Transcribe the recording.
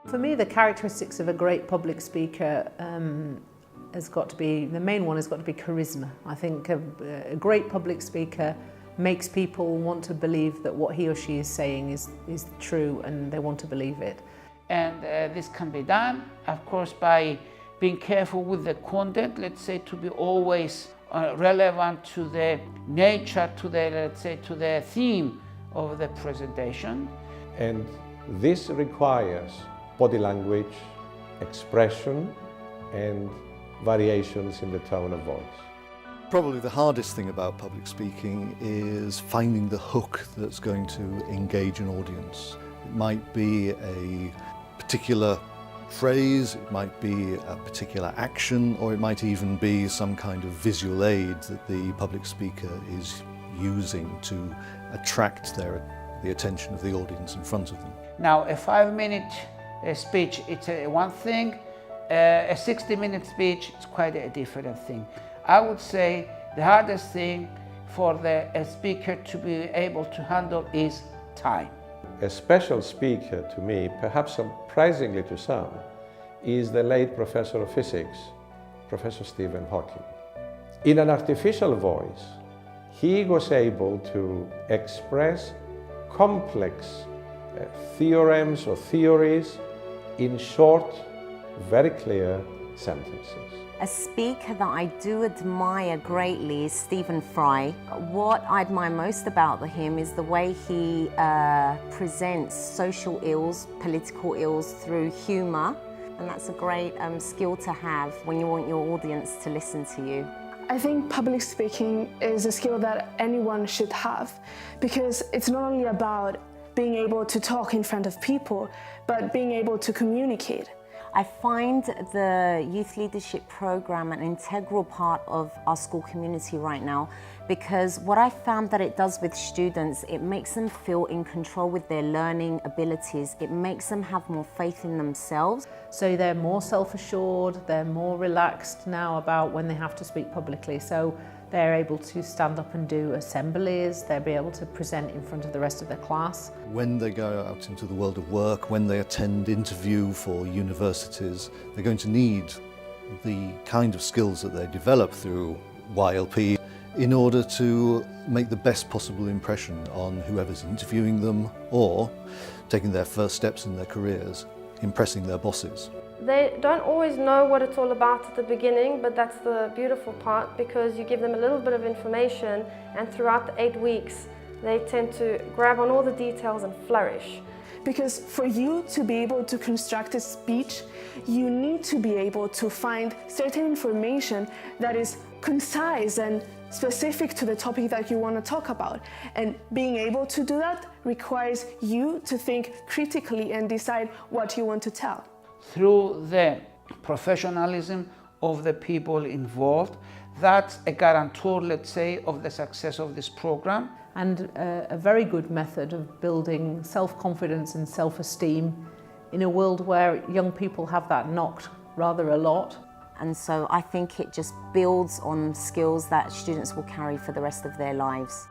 For me, the characteristics of a great public speaker has got to be, the main one has got to be charisma. I think a great public speaker makes people want to believe that what he or she is saying is true, and they want to believe it. And this can be done, of course, by being careful with the content, let's say, to be always relevant to the nature, to the, let's say, to the theme of the presentation. And this requires body language, expression, and variations in the tone of voice. Probably the hardest thing about public speaking is finding the hook that's going to engage an audience. It might be a particular phrase, it might be a particular action, or it might even be some kind of visual aid that the public speaker is using to attract the attention of the audience in front of them. Now, a 5-minute speech, it's one thing. A 60-minute speech is quite a different thing. I would say the hardest thing for a speaker to be able to handle is time. A special speaker to me, perhaps surprisingly to some, is the late professor of physics, Professor Stephen Hawking. In an artificial voice, he was able to express complex theorems or theories in short, very clear sentences. A speaker that I do admire greatly is Stephen Fry. What I admire most about him is the way he presents social ills, political ills through humour, and that's a great skill to have when you want your audience to listen to you. I think public speaking is a skill that anyone should have, because it's not only about being able to talk in front of people, but being able to communicate. I find the Youth Leadership Programme an integral part of our school community right now, because what I found that it does with students, it makes them feel in control with their learning abilities. It makes them have more faith in themselves. So they're more self-assured, they're more relaxed now about when they have to speak publicly. So they're able to stand up and do assemblies, they'll be able to present in front of the rest of their class. When they go out into the world of work, when they attend interview for universities, they're going to need the kind of skills that they develop through YLP in order to make the best possible impression on whoever's interviewing them, or taking their first steps in their careers, impressing their bosses. They don't always know what it's all about at the beginning, but that's the beautiful part, because you give them a little bit of information, and throughout the 8 weeks they tend to grab on all the details and flourish. Because for you to be able to construct a speech, you need to be able to find certain information that is concise and specific to the topic that you want to talk about. And being able to do that requires you to think critically and decide what you want to tell. Through the professionalism of the people involved, that's a guarantor, let's say, of the success of this program. And a very good method of building self-confidence and self-esteem in a world where young people have that knocked rather a lot. And so I think it just builds on skills that students will carry for the rest of their lives.